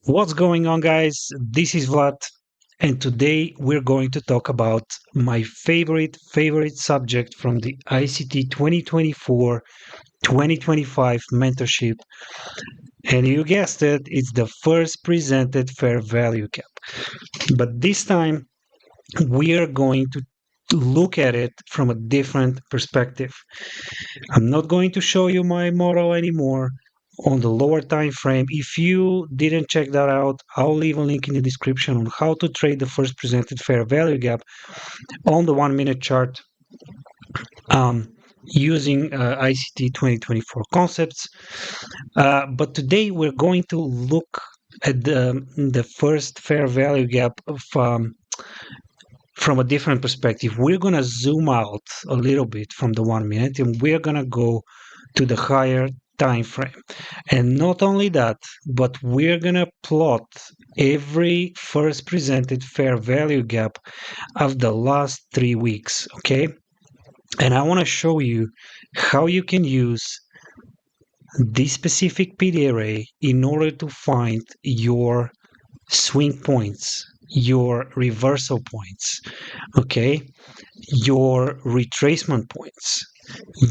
What's going on, guys? This is Vlad, and today we're going to talk about my favorite subject from the ICT 2024-2025 mentorship. And you guessed it, it's the first presented fair value gap. But this time we are going to look at it from a different perspective. I'm not going to show you my model anymore on the lower time frame. If you didn't check that out, I'll leave a link in the description on how to trade the first presented fair value gap on the 1 minute chart using ICT 2024 concepts. But today we're going to look at the first fair value gap of from a different perspective. We're going to zoom out a little bit from the 1 minute and we're going to go to the higher time frame. And not only that, but we're going to plot every first presented fair value gap of the last 3 weeks, okay? And I want to show you how you can use this specific PD array in order to find your swing points, your reversal points, okay, your retracement points,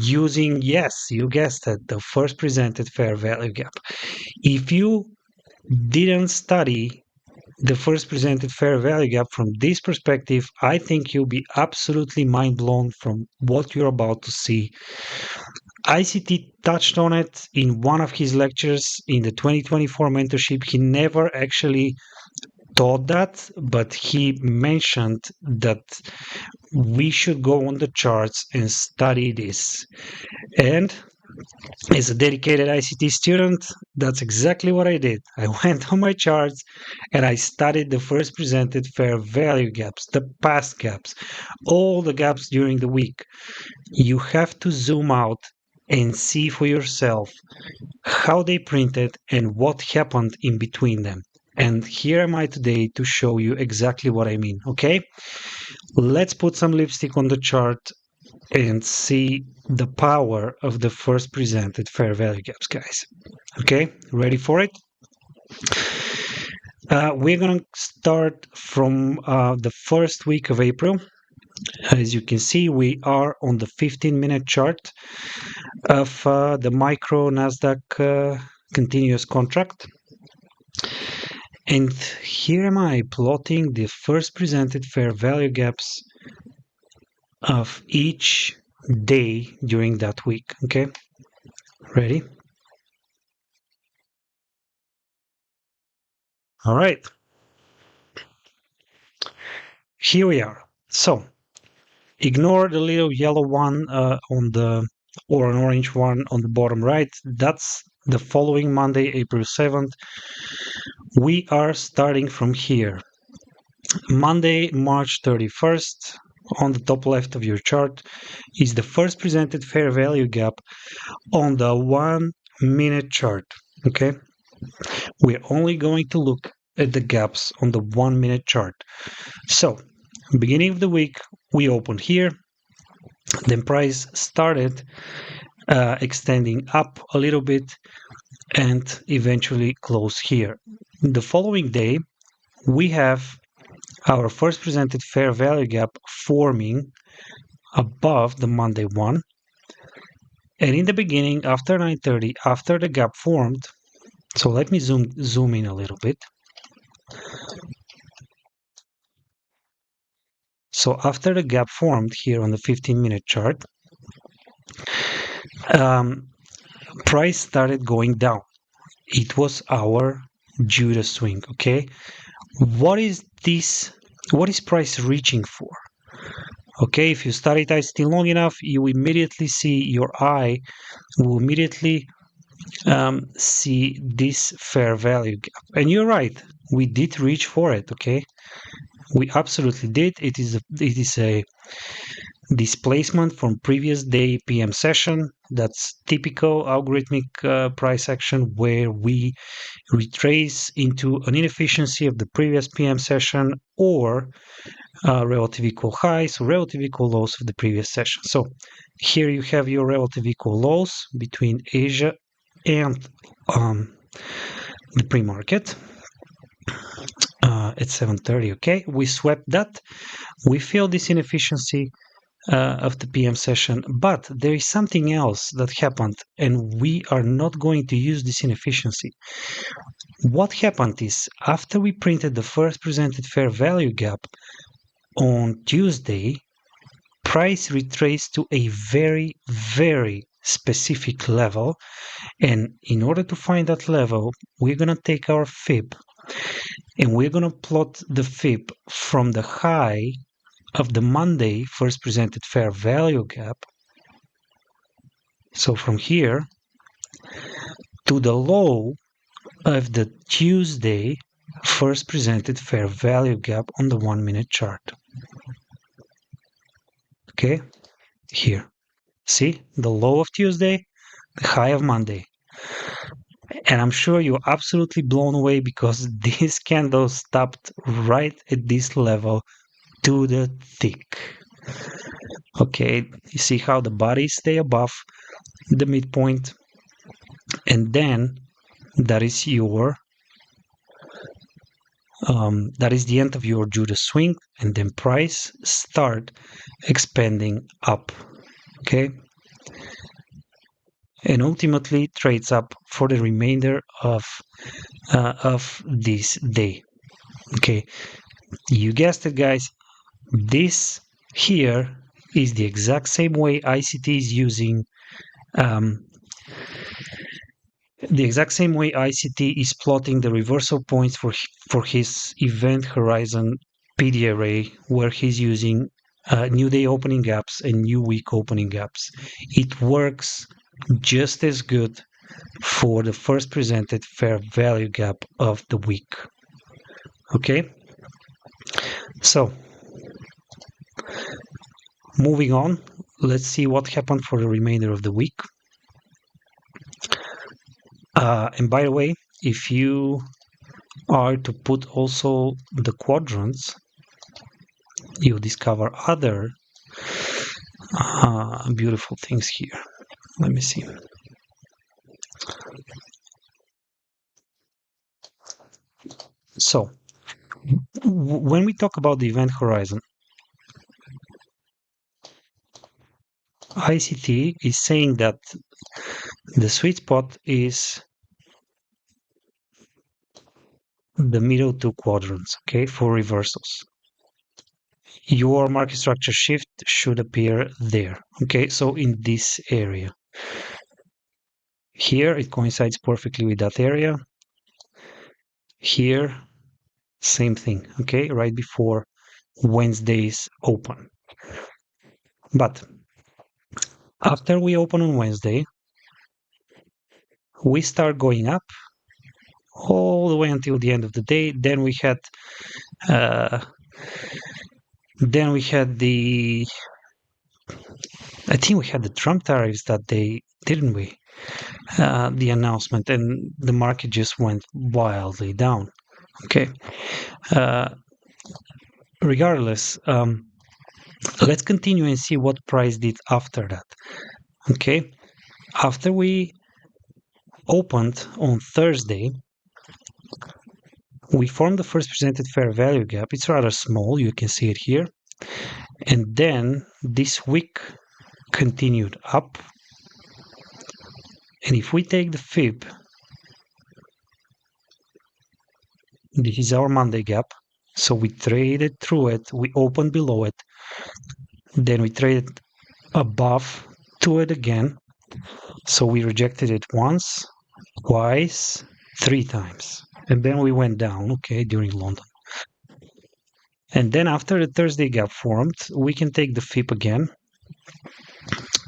using, yes, you guessed it, the first presented fair value gap. If you didn't study the first presented fair value gap from this perspective, I think you'll be absolutely mind blown from what you're about to see. ICT touched on it in one of his lectures in the 2024 mentorship. He never actually taught that, but he mentioned that we should go on the charts and study this. And as a dedicated ICT student, that's exactly what I did. I went on my charts and I studied the first presented fair value gaps, the past gaps, all the gaps during the week. You have to zoom out and see for yourself how they printed and what happened in between them. And here am I today to show you exactly what I mean, okay? Let's put some lipstick on the chart and see the power of the first presented fair value gaps, guys. Okay, ready for it? We're going to start from the first week of April. As you can see, we are on the 15-minute chart of the micro Nasdaq continuous contract. And here am I plotting the first presented fair value gaps of each day during that week. Okay, ready? All right. Here we are. So ignore the little yellow one on the, or an orange one on the bottom right. That's the following Monday, April 7th. We are starting from here. Monday, March 31st, on the top left of your chart, is the first presented fair value gap on the 1 minute chart. Okay, we're only going to look at the gaps on the 1 minute chart. So, beginning of the week, we opened here, then price started extending up a little bit and eventually close here. The following day, we have our first presented fair value gap forming above the Monday one. And in the beginning, after 9:30, after the gap formed, so let me zoom in a little bit. So after the gap formed here on the 15-minute chart, price started going down. It was our Judas swing, okay? What is this? What is price reaching for? Okay, if you studied ICT long enough, you immediately see, your eye will immediately see this fair value gap. And you're right, we did reach for it, okay? We absolutely did. It is a displacement from previous day PM session. That's typical algorithmic price action where we retrace into an inefficiency of the previous PM session, or relative equal highs, relative equal lows of the previous session. So here you have your relative equal lows between Asia and the pre-market at 7:30. Okay, we swept that. We feel this inefficiency of the PM session, but there is something else that happened, and we are not going to use this inefficiency. What happened is, after we printed the first presented fair value gap on Tuesday, price retraced to a very, very specific level, and in order to find that level, we're going to take our fib and we're going to plot the fib from the high of the Monday first presented fair value gap, so from here, to the low of the Tuesday first presented fair value gap on the 1 minute chart. Okay, here. See, the low of Tuesday, the high of Monday. And I'm sure you're absolutely blown away because this candle stopped right at this level to the tick. Okay, you see how the bodies stay above the midpoint, and then that is your that is the end of your Judas swing, and then price start expanding up. Okay, and ultimately trades up for the remainder of this day. Okay, you guessed it, guys. This here is the exact same way ICT is using the exact same way ICT is plotting the reversal points for his event horizon PD array, where he's using new day opening gaps and new week opening gaps. It works just as good for the first presented fair value gap of the week. Okay, so moving on, let's see what happened for the remainder of the week. And by the way, if you are to put also the quadrants, you'll discover other beautiful things here. Let me see. So, when we talk about the event horizon, ICT is saying that the sweet spot is the middle two quadrants, okay, for reversals. Your market structure shift should appear there, okay, so in this area. Here, it coincides perfectly with that area. Here, same thing, okay, right before Wednesday's open. But after we open on Wednesday, we start going up all the way until the end of the day. Then we had the, I think we had the Trump tariffs that day, didn't we? The announcement, and the market just went wildly down. Okay. Regardless, let's continue and see what price did after that. Okay. After we opened on Thursday, we formed the first presented fair value gap. It's rather small, you can see it here. And then this week continued up. And if we take the fib, this is our Monday gap. So we traded through it, we opened below it, then we traded above to it again. So we rejected it once, twice, 3 times. And then we went down, okay, during London. And then after the Thursday gap formed, we can take the fib again,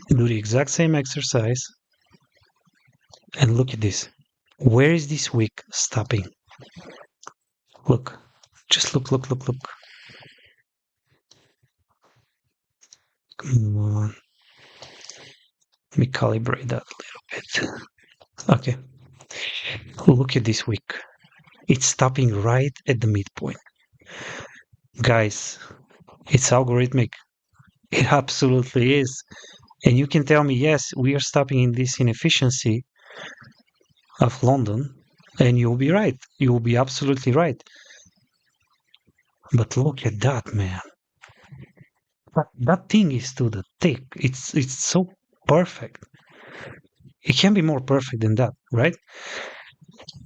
do the exact same exercise, and look at this. Where is this wick stopping? Look, just look. Come on. Let me calibrate that a little bit. Okay. Look at this wick. It's stopping right at the midpoint. Guys, It's algorithmic. It absolutely is. And you can tell me, yes, we are stopping in this inefficiency of London, and you'll be right. You will be absolutely right. But look at that, man. That thing is to the tick. It's so perfect. It can be more perfect than that, right?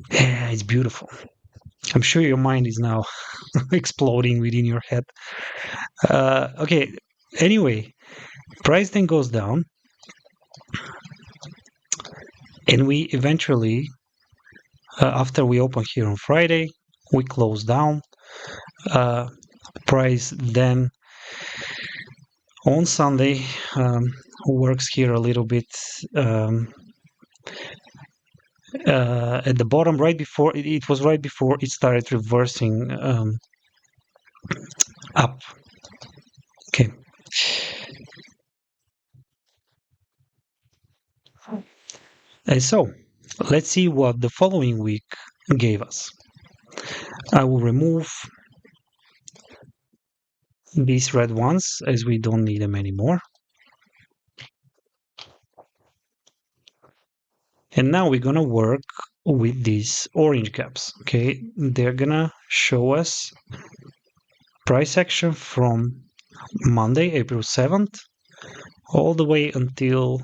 Yeah, it's beautiful. I'm sure your mind is now exploding within your head. Okay. Anyway, price then goes down, and we eventually, after we open here on Friday, we close down. Uh, price then on Sunday works here a little bit at the bottom, right before it was right before it started reversing up. Okay. And so let's see what the following week gave us. I will remove these red ones as we don't need them anymore. And now we're gonna work with these orange gaps. Okay, they're gonna show us price action from Monday, April 7th, all the way until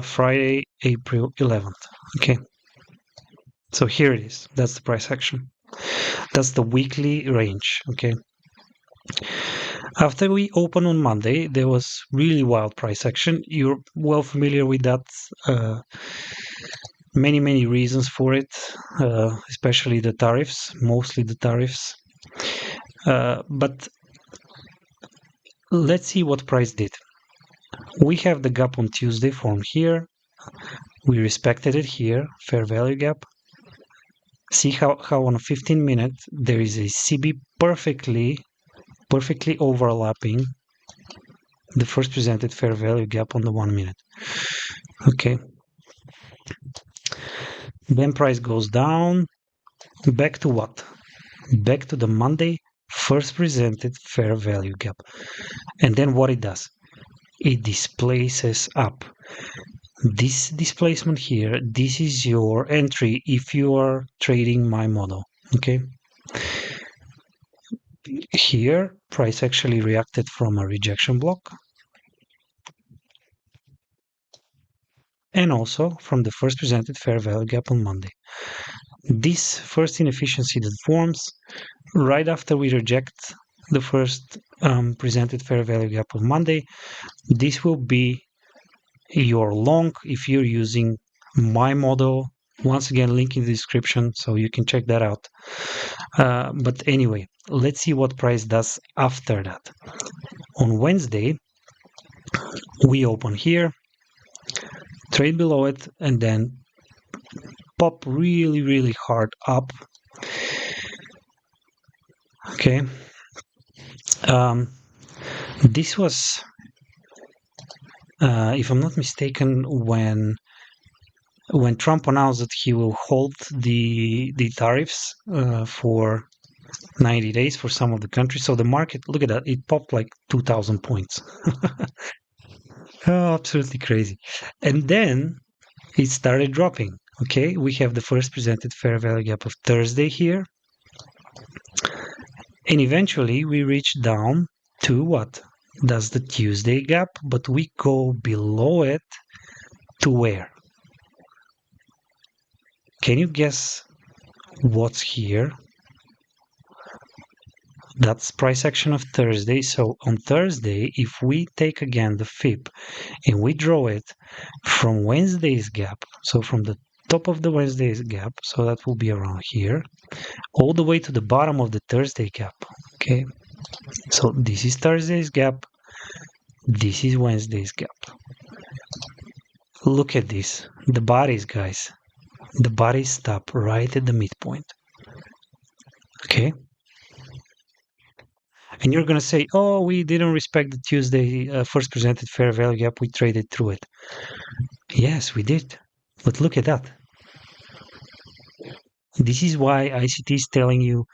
Friday, April 11th. Okay, so here it is. That's the price action. That's the weekly range. Okay. After we open on Monday, there was really wild price action. You're well familiar with that. Many reasons for it, especially the tariffs, mostly the tariffs. But let's see what price did. We have the gap on Tuesday formed here. We respected it here, fair value gap. See how on a 15-minute there is a CB perfectly overlapping the first presented fair value gap on the 1 minute. Okay. Then price goes down. Back to what? Back to the Monday first presented fair value gap. And then what it does? It displaces up. This displacement here, this is your entry if you are trading my model. Okay. Here, price actually reacted from a rejection block. And also from the first presented fair value gap on Monday. This first inefficiency that forms right after we reject the first presented fair value gap of Monday, this will be your long if you're using my model. Once again, link in the description so you can check that out. But anyway, let's see what price does after that. On Wednesday, we open here, trade below it, and then pop really hard up. Okay. This was, if I'm not mistaken, when Trump announced that he will hold the tariffs for 90 days for some of the countries. So the market, look at that, it popped like 2,000 points. Oh, absolutely crazy. And then it started dropping. Okay, we have the first presented fair value gap of Thursday here. And eventually we reach down to what? That's the Tuesday gap, but we go below it to where? Can you guess what's here? That's price action of Thursday. So on Thursday, if we take again the FIB and we draw it from Wednesday's gap, so from the top of the Wednesday's gap, so that will be around here, all the way to the bottom of the Thursday gap. Okay, so this is Thursday's gap, this is Wednesday's gap. Look at this, the bodies, guys. The bodies stop right at the midpoint. Okay. And you're going to say, oh, we didn't respect the Tuesday first presented fair value gap. We traded through it. Yes, we did. But look at that. This is why ICT is telling you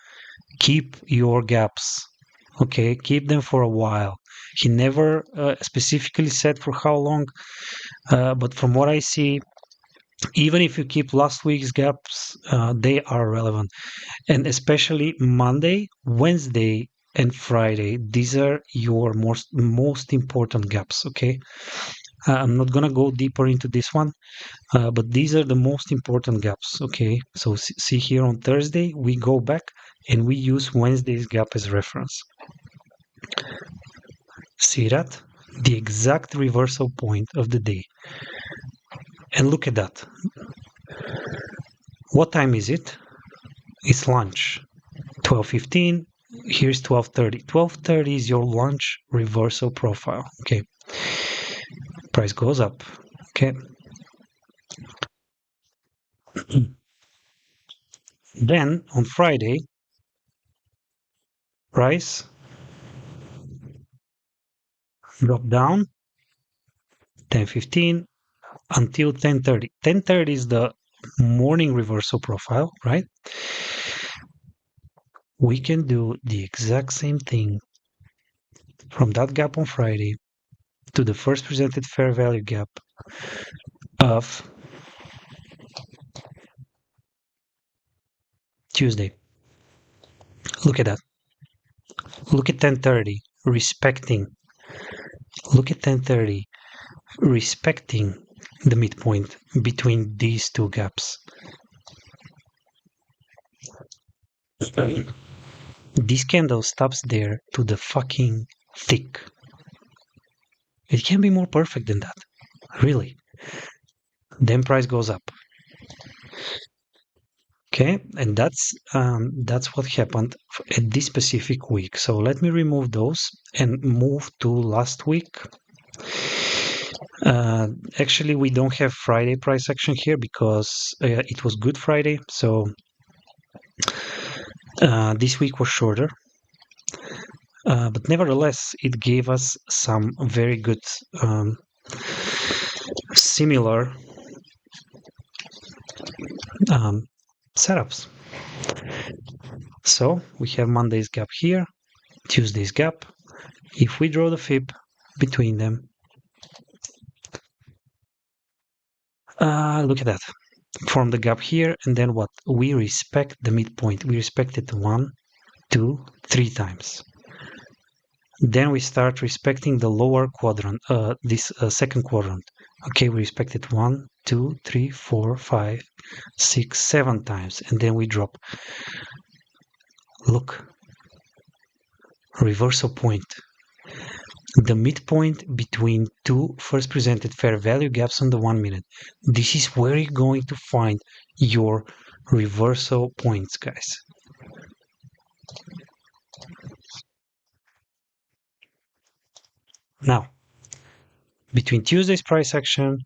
keep your gaps Okay, keep them for a while. He never specifically said for how long, but from what I see, even if you keep last week's gaps, they are relevant. And especially Monday, Wednesday, and Friday. These are your most important gaps. Okay, I'm not gonna go deeper into this one, but these are the most important gaps. Okay, so see here on Thursday we go back and we use Wednesday's gap as reference. See that? The exact reversal point of the day. And look at that. What time is it? It's lunch. 12:15. Here's 12:30. 12:30 is your lunch reversal profile. Okay. Price goes up. Okay. Then on Friday, price drop down 10:15 until 10:30. 10:30 is the morning reversal profile, right? We can do the exact same thing from that gap on Friday to the first presented fair value gap of Tuesday. Look at that. Look at 10:30 respecting. Look at 10:30 respecting the midpoint between these two gaps. This candle stops there to the fucking thick. It can't be more perfect than that. Really. Then price goes up. Okay, and that's what happened at this specific week. So let me remove those and move to last week. Actually, we don't have Friday price action here because it was Good Friday, so this week was shorter. But nevertheless, it gave us some very good similar setups. So we have Monday's gap here, Tuesday's gap. If we draw the fib between them, look at that. Form the gap here, and then what? We respect the midpoint. We respect it 1, 2, 3 times. Then we start respecting the lower quadrant, this second quadrant. Okay, we respect it 1, 2, 3, 4, 5, 6, 7 times, and then we drop. Look, reversal point. The midpoint between two first presented fair value gaps on the 1 minute. This is where you're going to find your reversal points, guys. Now, between Tuesday's price action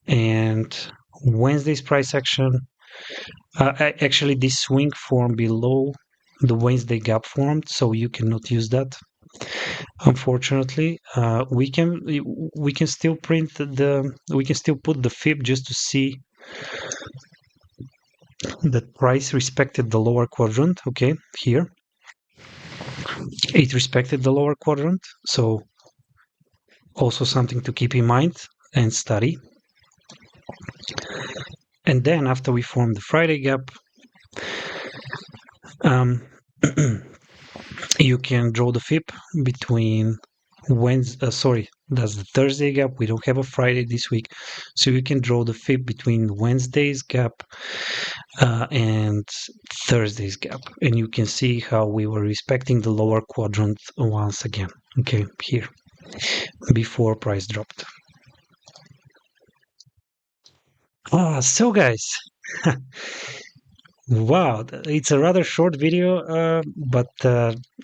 and Wednesday's price action, actually this swing formed below the Wednesday gap formed, so you cannot use that. Unfortunately, we can still put the fib just to see that price respected the lower quadrant. Okay, here it respected the lower quadrant, so also something to keep in mind and study. And then after we form the Friday gap, you can draw the fib between Wednesday, that's the Thursday gap. We don't have a Friday this week, so you can draw the fib between Wednesday's gap and Thursday's gap, and you can see how we were respecting the lower quadrant once again. Okay, here before price dropped. So guys, wow, it's a rather short video, but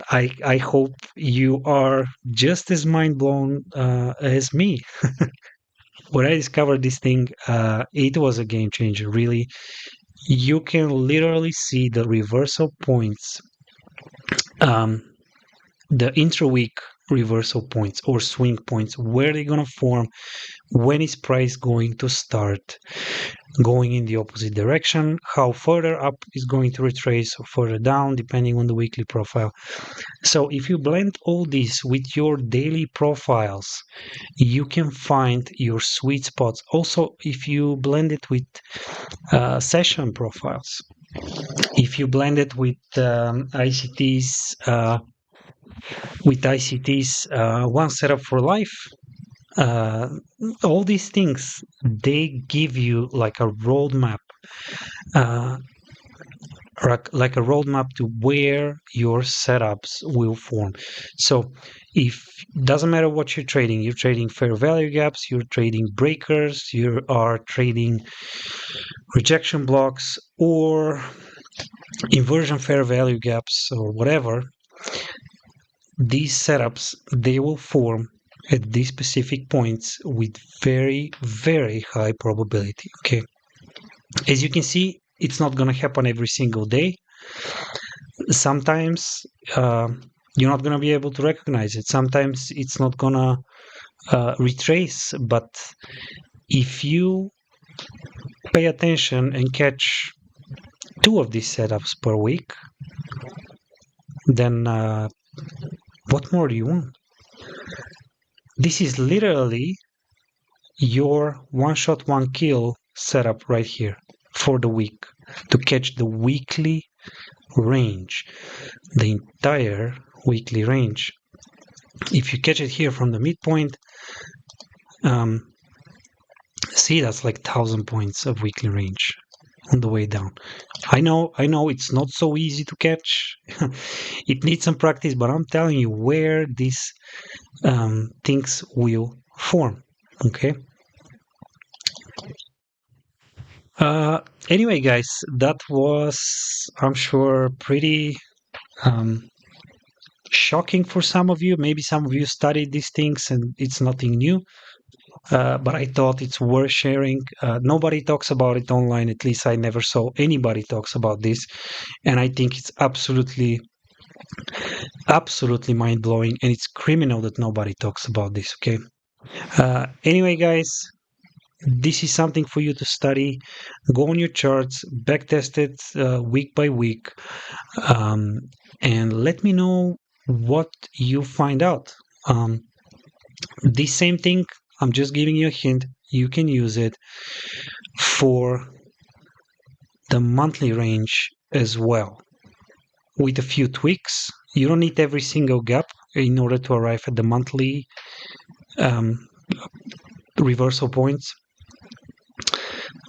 I hope you are just as mind blown as me. When I discovered this thing, it was a game changer, really. You can literally see the reversal points, the intra-week reversal points or swing points, where they're going to form, when is price going to start going in the opposite direction, how further up is going to retrace or further down, depending on the weekly profile. So if you blend all this with your daily profiles, you can find your sweet spots. Also, if you blend it with session profiles, if you blend it with ICT's one setup for life, uh, all these things, they give you like a roadmap, uh, like a roadmap to where your setups will form. So if doesn't matter what you're trading fair value gaps, you're trading breakers, you are trading rejection blocks or inversion fair value gaps or whatever, these setups, they will form at these specific points with very, very high probability. Okay, as you can see, it's not going to happen every single day. Sometimes you're not going to be able to recognize it. Sometimes it's not going to retrace. But if you pay attention and catch 2 of these setups per week, then what more do you want? This is literally your one shot, one kill setup right here for the week, to catch the weekly range, the entire weekly range. If you catch it here from the midpoint, see, that's like 1,000 points of weekly range on the way down. I know it's not so easy to catch. It needs some practice, but I'm telling you where these things will form. Okay. Anyway, guys, that was, I'm sure, pretty shocking for some of you. Maybe some of you studied these things and it's nothing new. But I thought it's worth sharing. Nobody talks about it online. At least I never saw anybody talks about this. And I think it's absolutely mind-blowing. And it's criminal that nobody talks about this, okay? Anyway, guys, this is something for you to study. Go on your charts, backtest it week by week, and let me know what you find out. This same thing, I'm just giving you a hint, you can use it for the monthly range as well, with a few tweaks. You don't need every single gap in order to arrive at the monthly reversal points.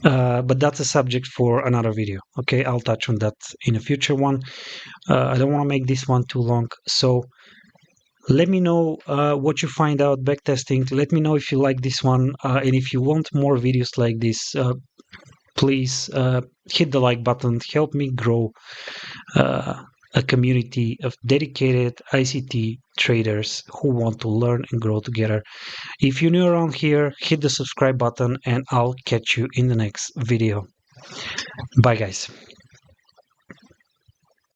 But that's a subject for another video. Okay, I'll touch on that in a future one. I don't want to make this one too long, so let me know what you find out backtesting. Let me know if you like this one, and if you want more videos like this, please hit the like button. Help me grow a community of dedicated ICT traders who want to learn and grow together. If you're new around here, hit the subscribe button and I'll catch you in the next video. Bye, guys.